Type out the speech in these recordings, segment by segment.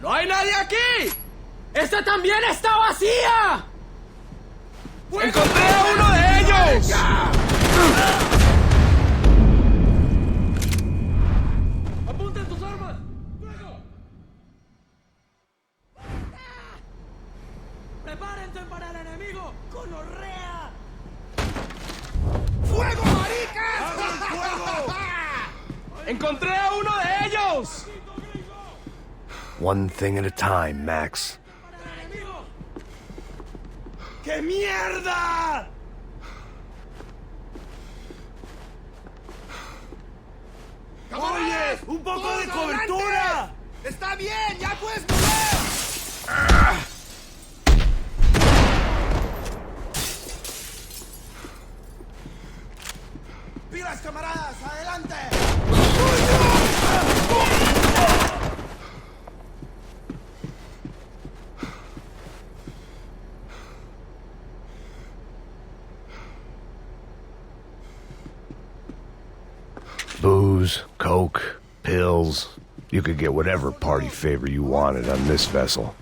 ¡No hay nadie aquí! ¡Esta también está vacía! ¡Encontré a uno de ellos! ¡Apunten tus armas! ¡Fuego! ¡Prepárense para el enemigo! ¡Gonorrea! ¡Fuego, maricas! ¡Abran fuego! ¡Encontré a uno de ellos! One thing at a time, Max. ¡Qué mierda! ¡Oye! ¡Un poco de cobertura! ¡Está bien! ¡Ya puedes mover! ¡Pilas, camaradas! ¡Adelante! Booze, coke, pills. You could get whatever party favor you wanted on this vessel.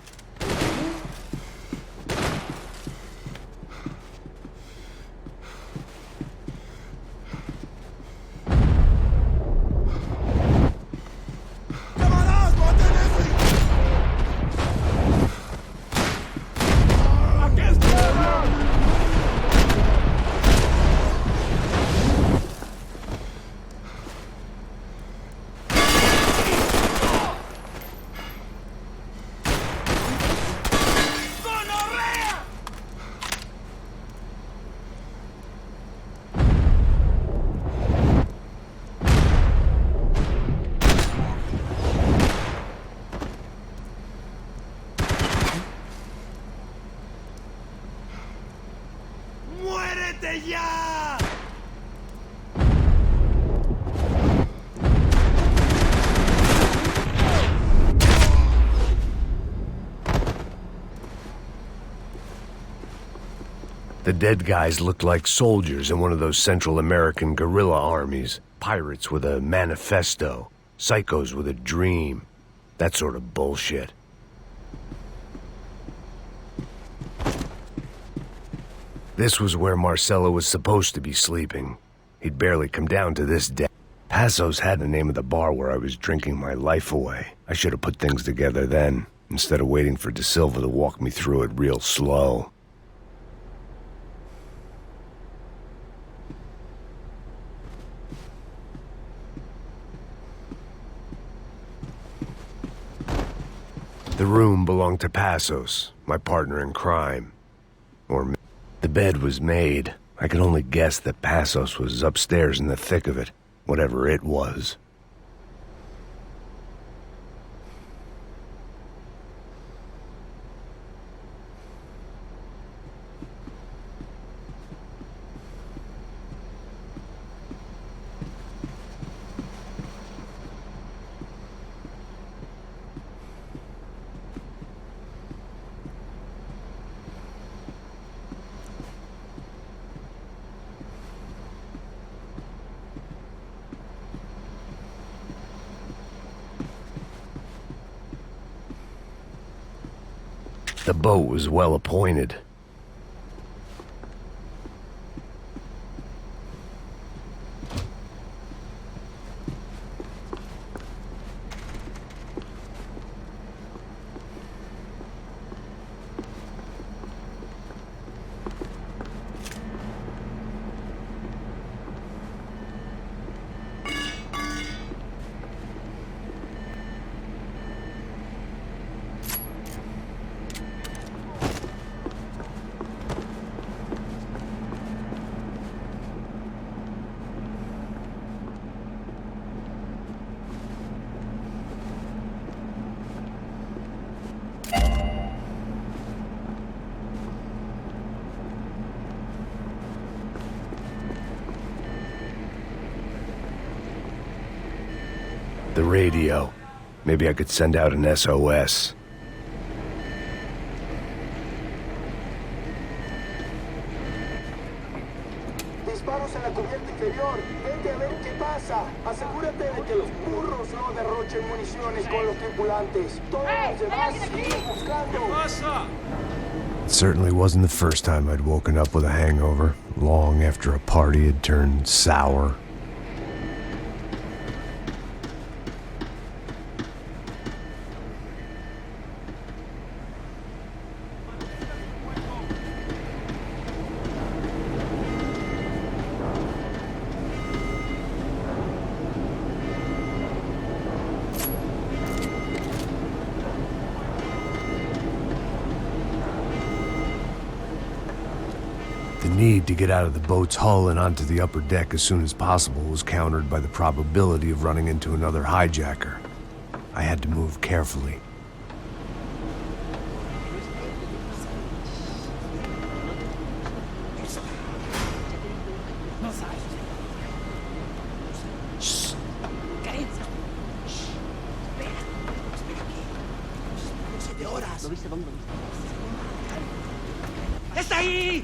¡Muérete ya! The dead guys looked like soldiers in one of those Central American guerrilla armies. Pirates with a manifesto. Psychos with a dream. That sort of bullshit. This was where Marcelo was supposed to be sleeping. He'd barely come down to this deck. Passos had the name of the bar where I was drinking my life away. I should have put things together then, instead of waiting for De Silva to walk me through it real slow. The room belonged to Passos, my partner in crime. Or the bed was made. I could only guess that Passos was upstairs in the thick of it, whatever it was. The boat was well appointed. The radio. Maybe I could send out an SOS. Disparos en la cubierta inferior. Vete a ver qué pasa. pasa? Asegúrate de que los burros no derrochen municiones con los tripulantes. Todos los demás siguen buscando. It certainly wasn't the first time I'd woken up with a hangover, long after a party had turned sour. The need to get out of the boat's hull and onto the upper deck as soon as possible was countered by the probability of running into another hijacker. I had to move carefully. ¡Está ahí!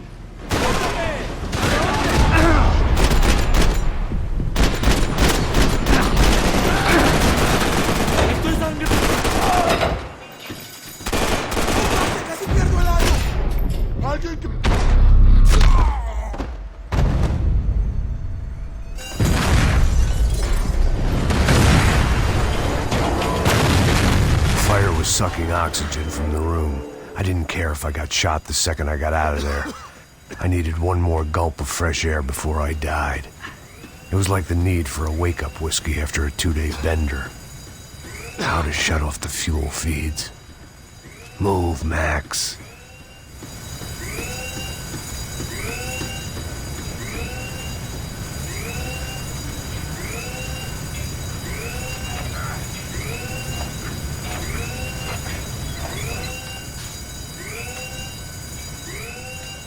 ¡Esto es sangre! ¡Casi pierdo el aire! ¡Alguien que... Fire was sucking oxygen from the room. I didn't care if I got shot the second I got out of there. I needed one more gulp of fresh air before I died. It was like the need for a wake-up whiskey after a 2-day bender. How to shut off the fuel feeds. Move, Max.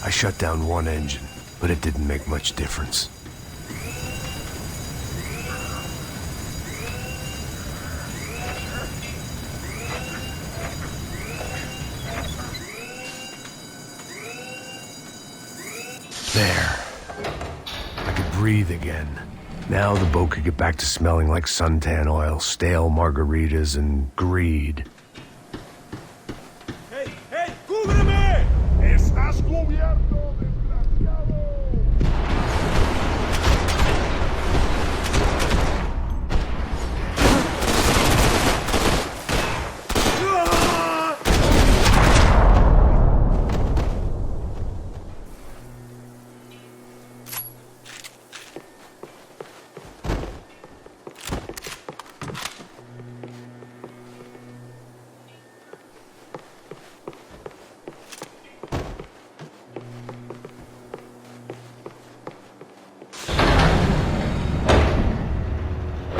I shut down one engine, but it didn't make much difference. There. I could breathe again. Now the boat could get back to smelling like suntan oil, stale margaritas, and greed. ¡Hey! ¡Hey! ¡Cúbreme! ¡Estás cubierto, desgraciado!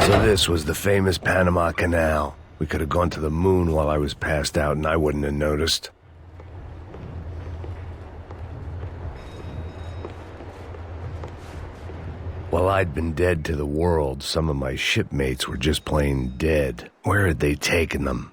So this was the famous Panama Canal. We could have gone to the moon while I was passed out and I wouldn't have noticed. While I'd been dead to the world, some of my shipmates were just plain dead. Where had they taken them?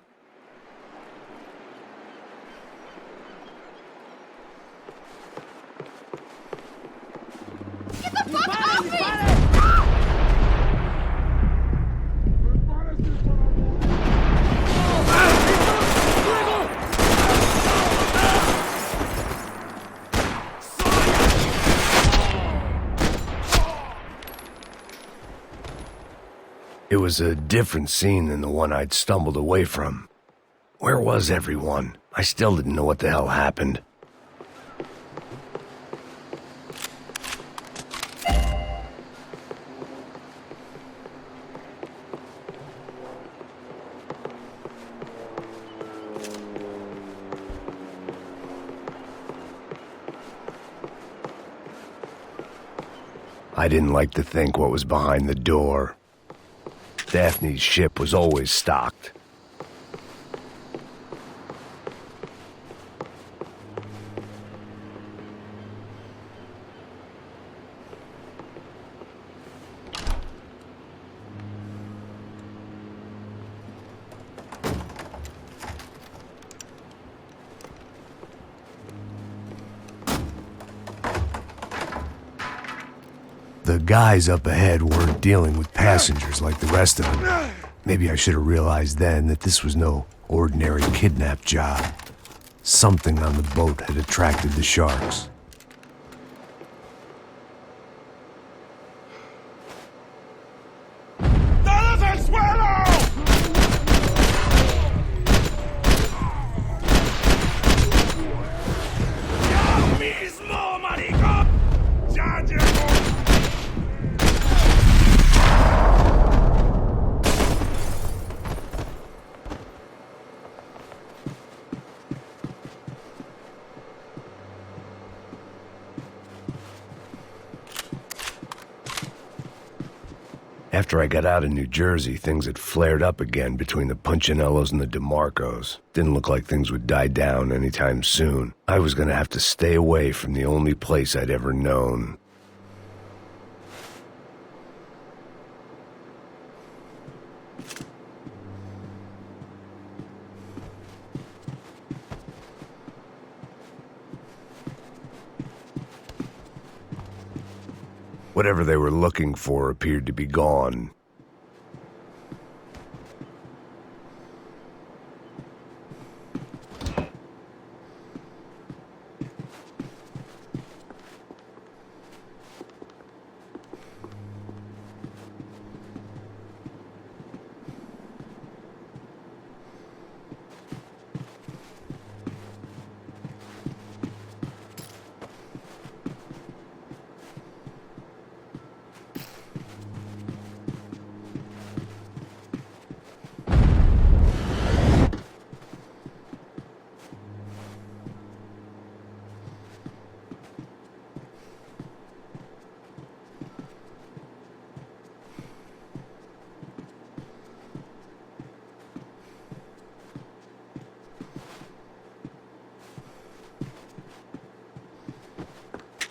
It was a different scene than the one I'd stumbled away from. Where was everyone? I still didn't know what the hell happened. I didn't like to think what was behind the door. Daphne's ship was always stocked. The The guys up ahead weren't dealing with passengers like the rest of them. Maybe I should have realized then that this was no ordinary kidnap job. Something on the boat had attracted the sharks. ¡Todos al suelo! ¡Ya mismo, marico! ¡Ya llegó! After I got out of New Jersey, things had flared up again between the Punchinellos and the DeMarcos. Didn't look like things would die down anytime soon. I was gonna have to stay away from the only place I'd ever known. Whatever they were looking for appeared to be gone.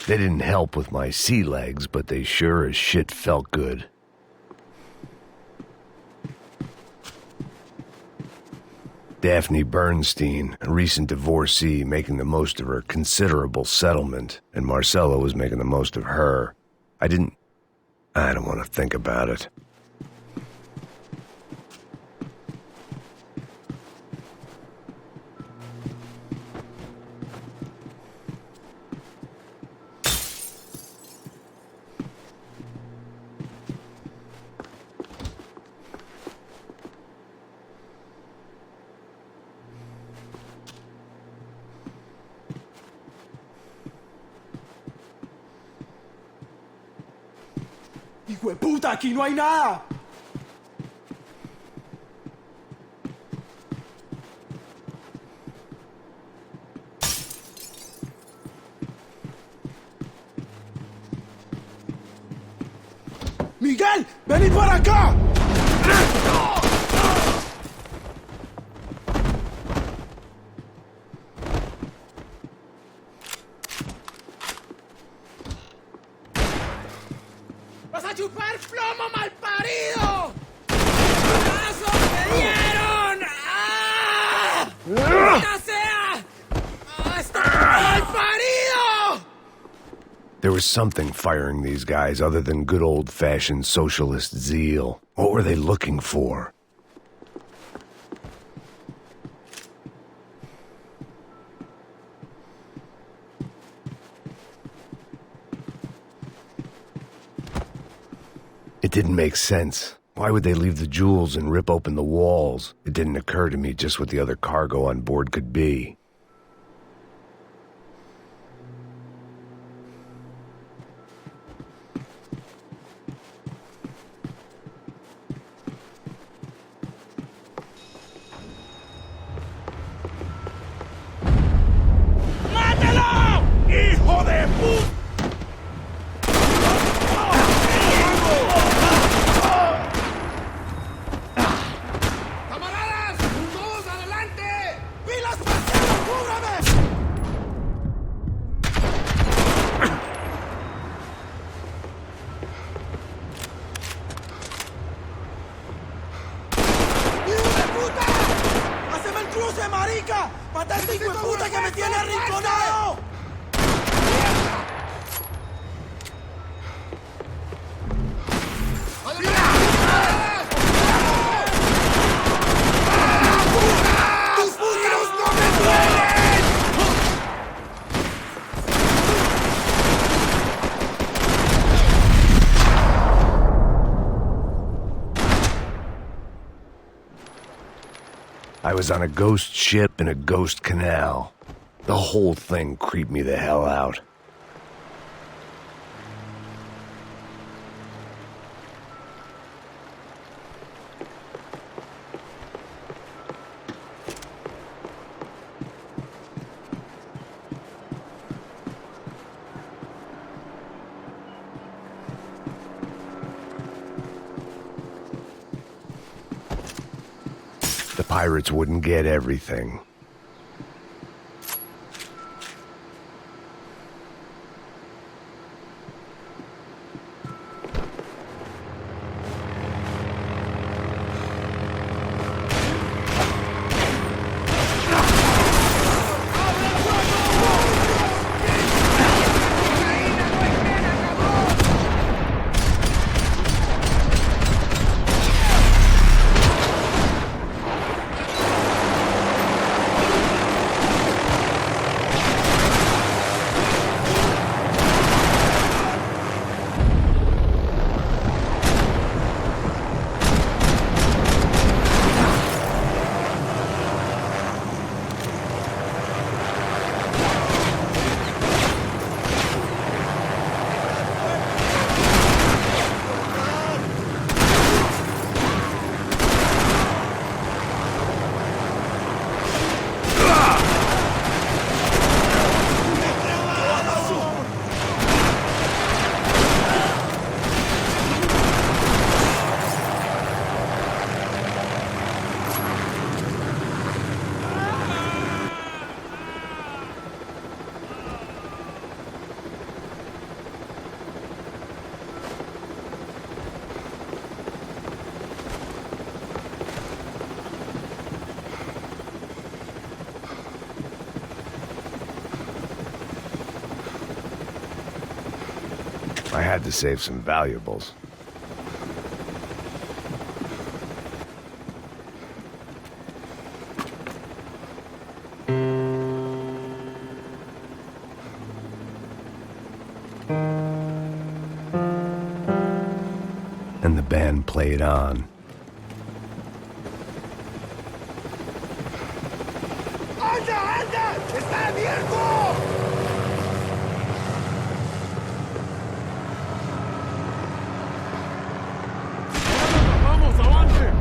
They didn't help with my sea legs, but they sure as shit felt good. Daphne Bernstein, a recent divorcee, making the most of her considerable settlement, and Marcella was making the most of her. I don't want to think about it. ¡Hijo de puta! ¡Aquí no hay nada! ¡Miguel! ¡Venid para acá! ¡Vas a chupar plomo, malparido! ¡Caso me dieron! ¡Ah! ¡Maldita sea! ¡Ah, está malparido! There was something firing these guys other than good old-fashioned socialist zeal. What were they looking for? It didn't make sense. Why would they leave the jewels and rip open the walls? It didn't occur to me just what the other cargo on board could be. ¡Mátalo! ¡Hijo de puta! ¡Camaradas! ¡Todos adelante! ¡Pilas, Marcelo! ¡Cúbrame! ¡Hijo de puta! ¡Haceme el cruce, marica! ¡Mata a este hijo de puta que me tiene arrinconado! I was on a ghost ship in a ghost canal. The whole thing creeped me the hell out. The pirates wouldn't get everything. I had to save some valuables. And the band played on. ¡Anda, anda! ¡Está abierto! ¡Vamos, avance!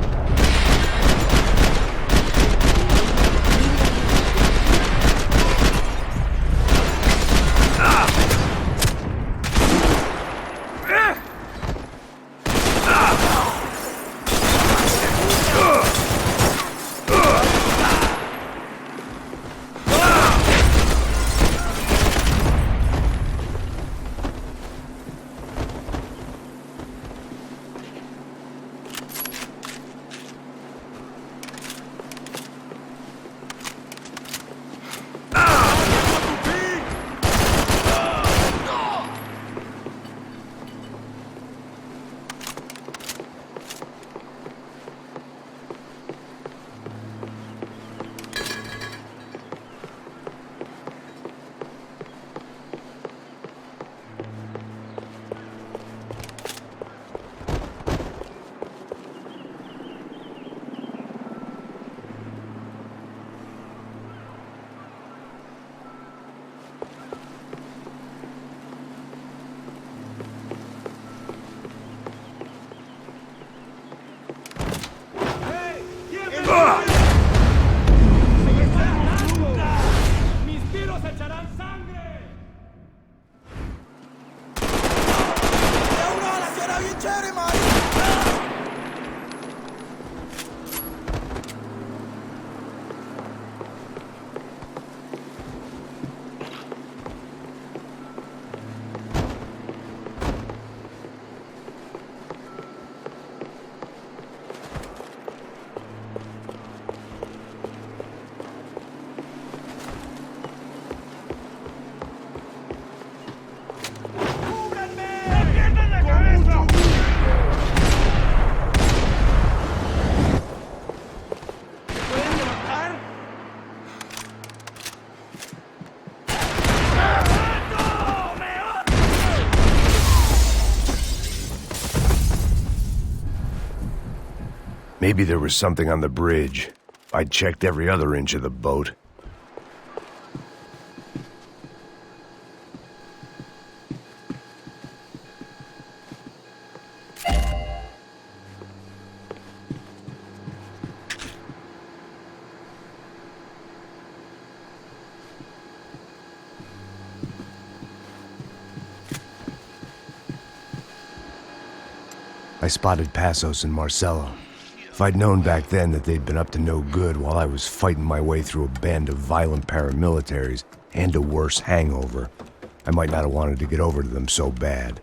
¡Mis tiros echarán sangre! ¡Una bala suena bien chévere, man! Maybe there was something on the bridge. I'd checked every other inch of the boat. I spotted Passos and Marcelo. If I'd known back then that they'd been up to no good while I was fighting my way through a band of violent paramilitaries and a worse hangover, I might not have wanted to get over to them so bad.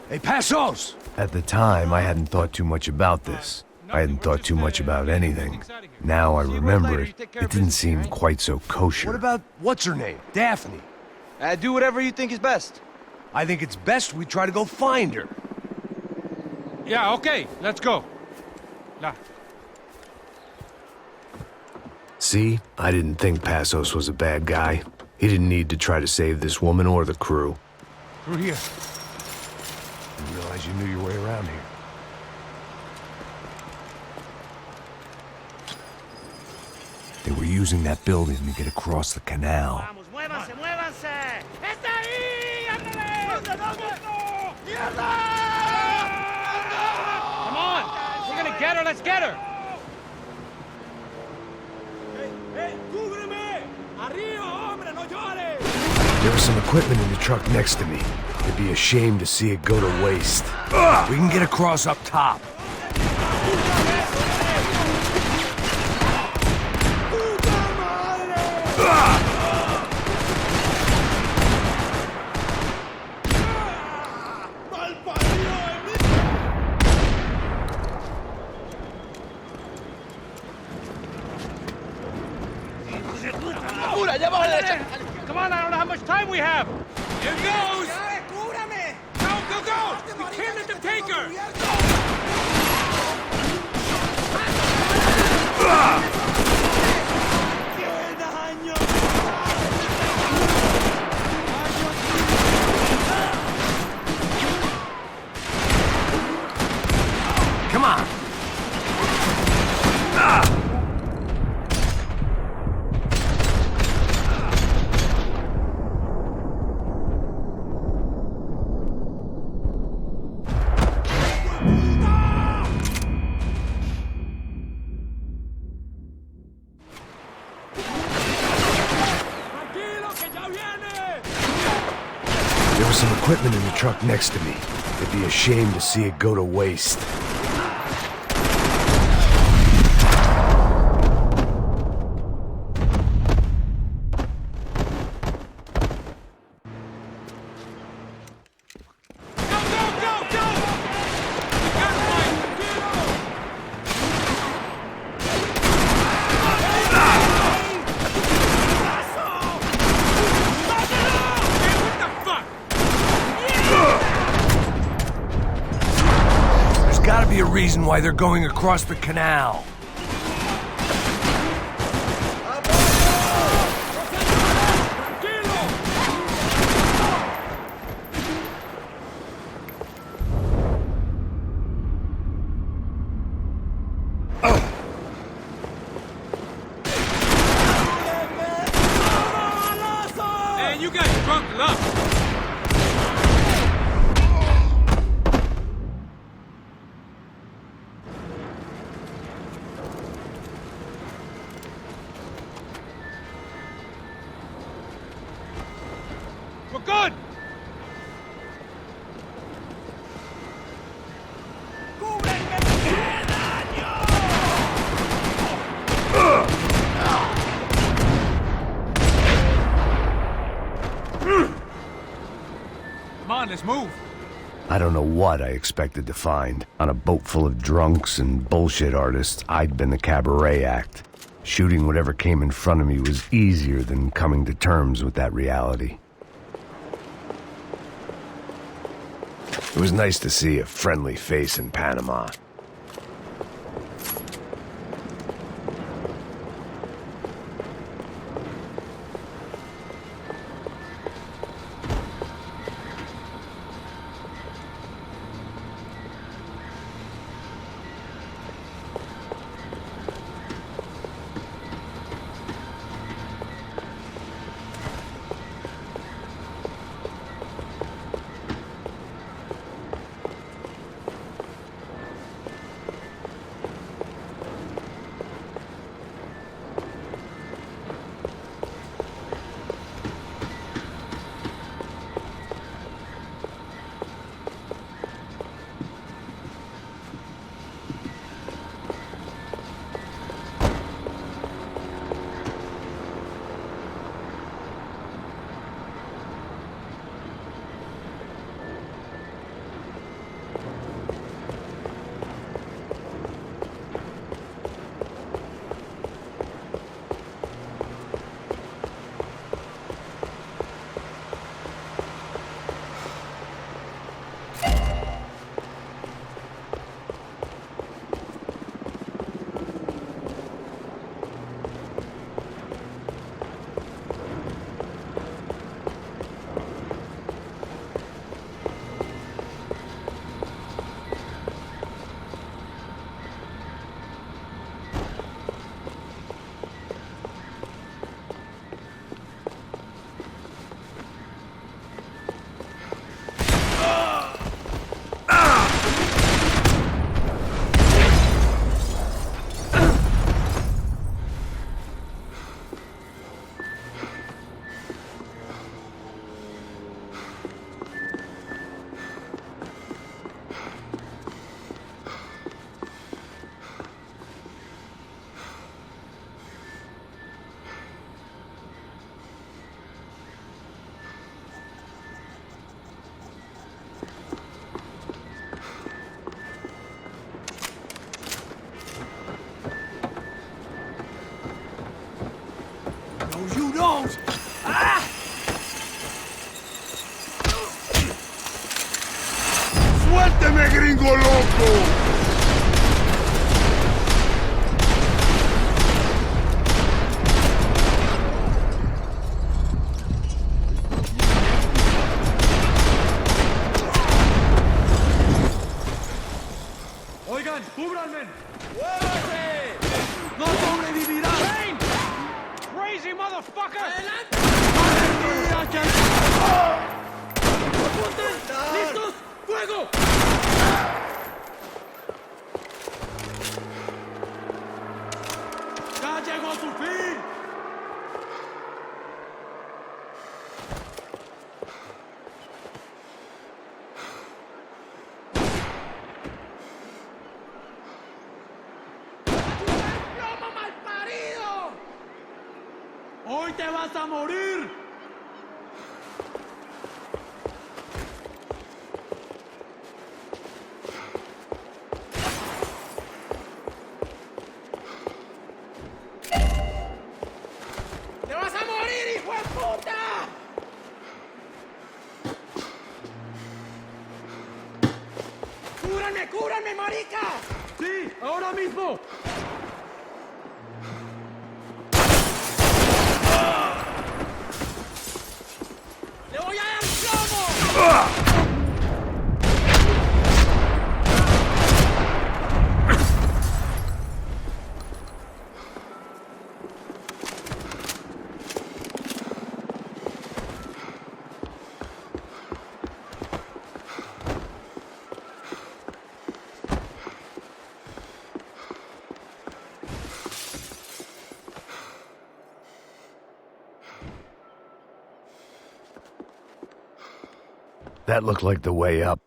Hey, Passos! At the time, I hadn't thought too much about this. I hadn't thought too much about anything. Now I remember it, it didn't seem quite so kosher. What about, what's her name? Daphne. Do whatever you think is best. I think it's best we try to go find her. Yeah, okay, let's go. Nah. See? I didn't think Passos was a bad guy. He didn't need to try to save this woman or the crew. Through here. Didn't realize you knew your way around here. They were using that building to get across the canal. Vamos, muévanse, muévanse. ¡Está ahí! ¡Ándale! Come on! We're gonna get her, let's get her! There was some equipment in the truck next to me. It'd be a shame to see it go to waste. We can get across up top. Come on, I don't know how much time we have! Here goes! Go, go, go! We can't let them take her! Come on! There was some equipment in the truck next to me. It'd be a shame to see it go to waste. Gotta be a reason why they're going across the canal. Man, you guys drunk luck! We're good! Come on, let's move! I don't know what I expected to find. On a boat full of drunks and bullshit artists, I'd been the cabaret act. Shooting whatever came in front of me was easier than coming to terms with that reality. It was nice to see a friendly face in Panama. No, you don't! Ah! ¡Suélteme, gringo loco! Oigan, cúbranme. ¡No sobrevivirás! Payne! Crazy motherfucker! ¡Apunten! ¡Listos! ¡Fuego! ¡Ya llegó su fin! ¡Plomo malparido! ¡Hoy te vas a morir! ¡Te vas a morir, hijo de puta! ¡Cúbranme, cúbranme, marica! ¡Sí, ahora mismo! ¡Le voy a dar plomo! That looked like the way up,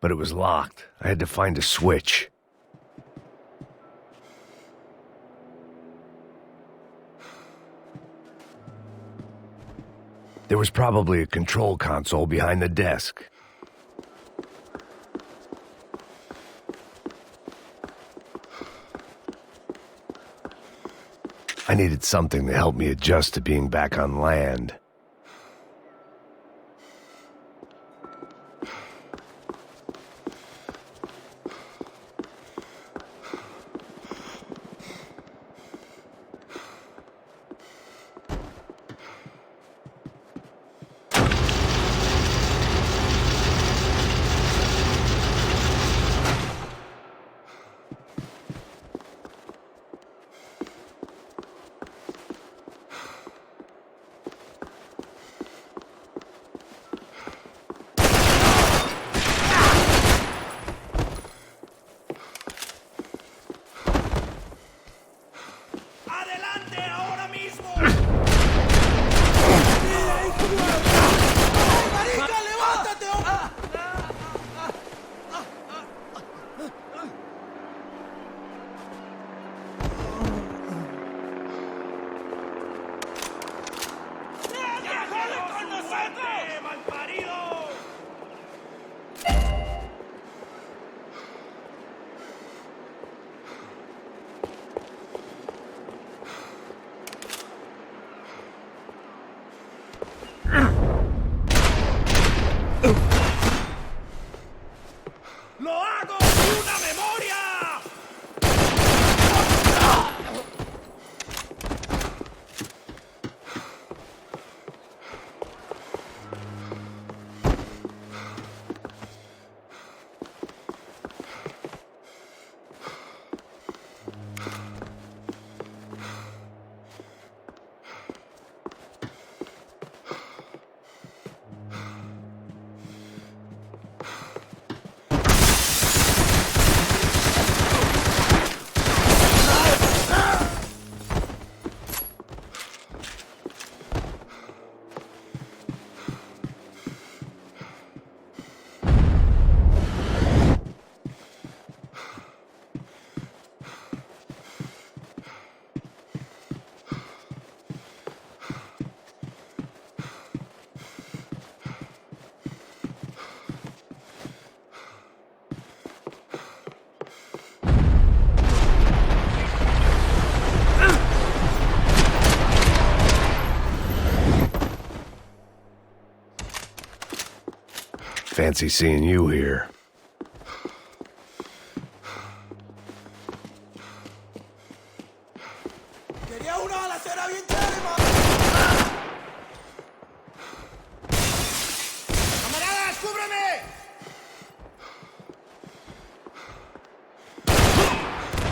but it was locked. I had to find a switch. There was probably a control console behind the desk. I needed something to help me adjust to being back on land. Fancy seeing you here. Quería una balacera bien chévere, man. ¡Camaradas, cúbreme!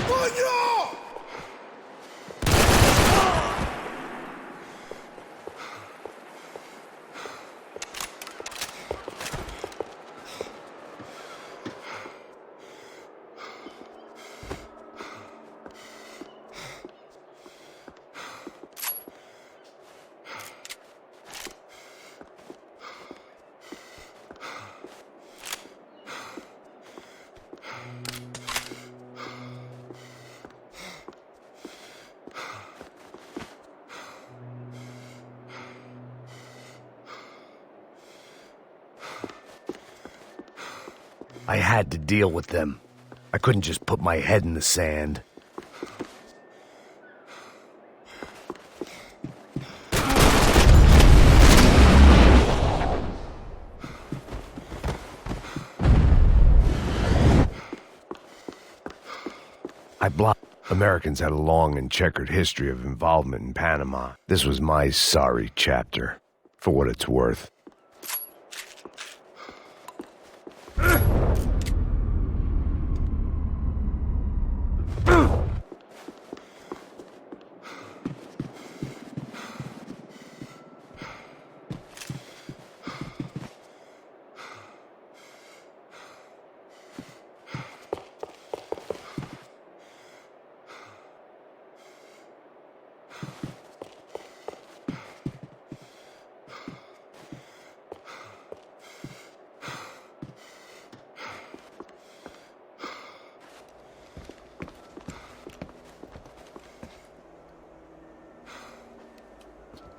¡Coño! I had to deal with them. I couldn't just put my head in the sand. I blocked. Americans had a long and checkered history of involvement in Panama. This was my sorry chapter, for what it's worth.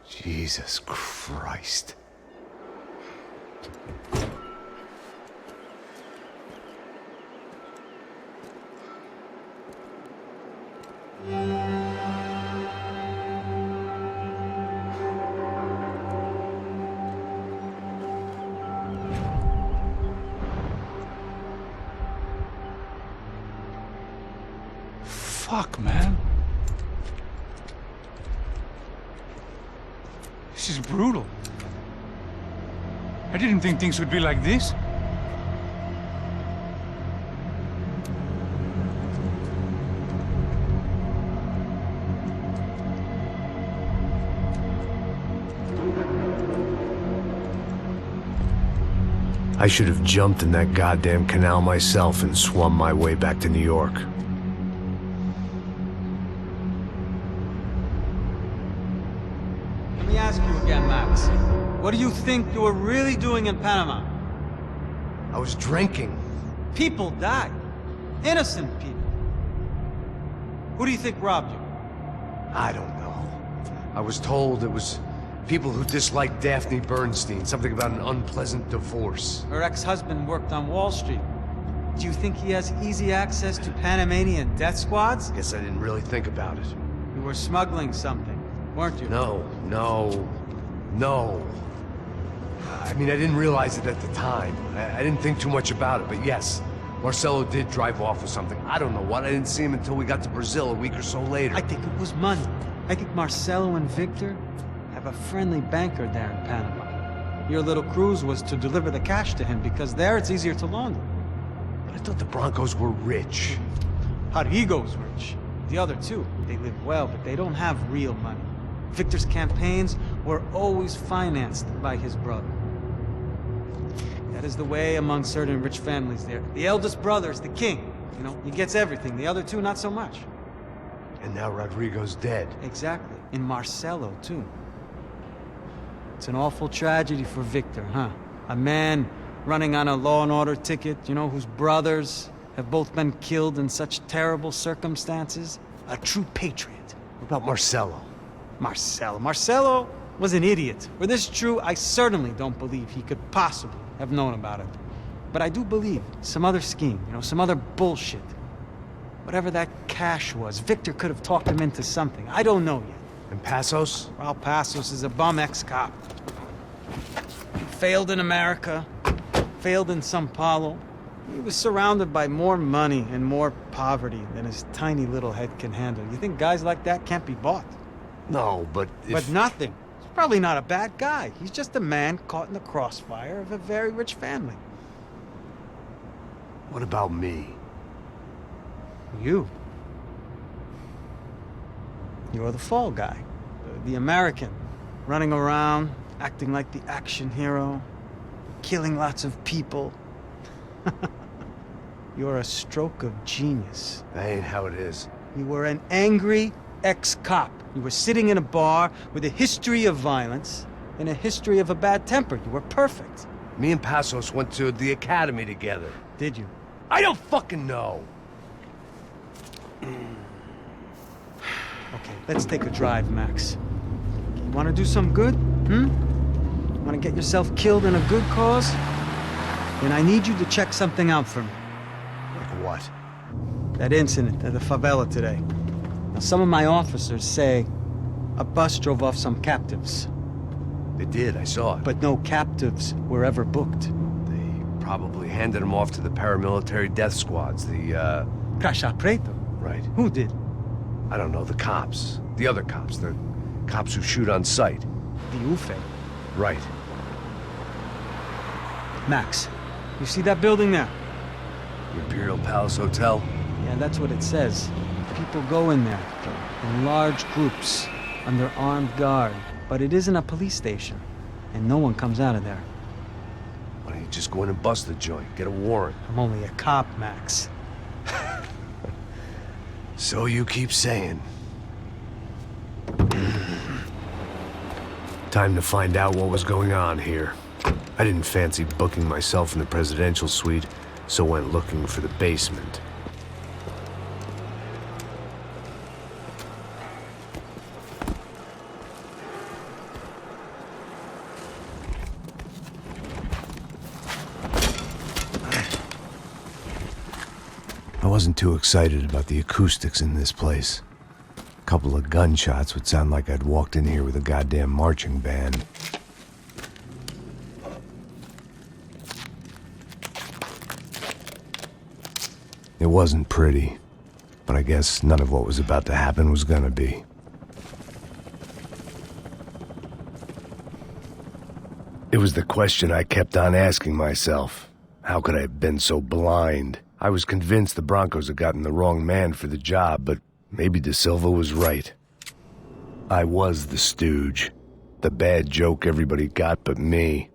Jesus Christ. Fuck, man. This is brutal. I didn't think things would be like this. I should have jumped in that goddamn canal myself and swum my way back to New York. Let me ask you again, Max. What do you think you were really doing in Panama? I was drinking. People died. Innocent people. Who do you think robbed you? I don't know. I was told it was people who disliked Daphne Bernstein, something about an unpleasant divorce. Her ex-husband worked on Wall Street. Do you think he has easy access to Panamanian death squads? Guess I didn't really think about it. You were smuggling something, weren't you? No. I mean, I didn't realize it at the time. I didn't think too much about it, but yes, Marcelo did drive off with something. I don't know what. I didn't see him until we got to Brazil a week or so later. I think it was money. I think Marcelo and Victor have a friendly banker there in Panama. Your little cruise was to deliver the cash to him because there it's easier to launder. But I thought the Broncos were rich. Rodrigo's rich. The other two, they live well, but they don't have real money. Victor's campaigns were always financed by his brother. That is the way among certain rich families there. The eldest brother is the king. You know, he gets everything. The other two, not so much. And now Rodrigo's dead. Exactly. And Marcelo, too. It's an awful tragedy for Victor, huh? A man running on a law and order ticket, you know, whose brothers have both been killed in such terrible circumstances. A true patriot. What about Marcelo? Marcelo was an idiot. Were this true, I certainly don't believe he could possibly have known about it. But I do believe some other scheme, you know, some other bullshit. Whatever that cash was, Victor could have talked him into something. I don't know yet. And Passos? Well, Passos is a bum ex-cop. Failed in America, failed in Sao Paulo. He was surrounded by more money and more poverty than his tiny little head can handle. You think guys like that can't be bought? No, but But nothing. He's probably not a bad guy. He's just a man caught in the crossfire of a very rich family. What about me? You. You're the fall guy. The American. Running around, acting like the action hero. Killing lots of people. You're a stroke of genius. That ain't how it is. You were an angry ex-cop. You were sitting in a bar with a history of violence and a history of a bad temper. You were perfect. Me and Passos went to the academy together. Did you? I don't fucking know. Okay, let's take a drive, Max. You want to do some good? Want to get yourself killed in a good cause? Then I need you to check something out for me. Like what? That incident at the favela today. Now, some of my officers say a bus drove off some captives. They did, I saw it. But no captives were ever booked. They probably handed them off to the paramilitary death squads, the, Crasha Preto? Right. Who did? I don't know, the cops. The other cops. The cops who shoot on sight. The UFE. Right. Max, you see that building there? The Imperial Palace Hotel? Yeah, that's what it says. People go in there, in large groups, under armed guard. But it isn't a police station, and no one comes out of there. Why don't you just go in and bust the joint, get a warrant? I'm only a cop, Max. So you keep saying. Time to find out what was going on here. I didn't fancy booking myself in the presidential suite, so went looking for the basement. I wasn't too excited about the acoustics in this place. A couple of gunshots would sound like I'd walked in here with a goddamn marching band. It wasn't pretty, but I guess none of what was about to happen was gonna be. It was the question I kept on asking myself. How could I have been so blind? I was convinced the Broncos had gotten the wrong man for the job, but maybe De Silva was right. I was the stooge. The bad joke everybody got but me.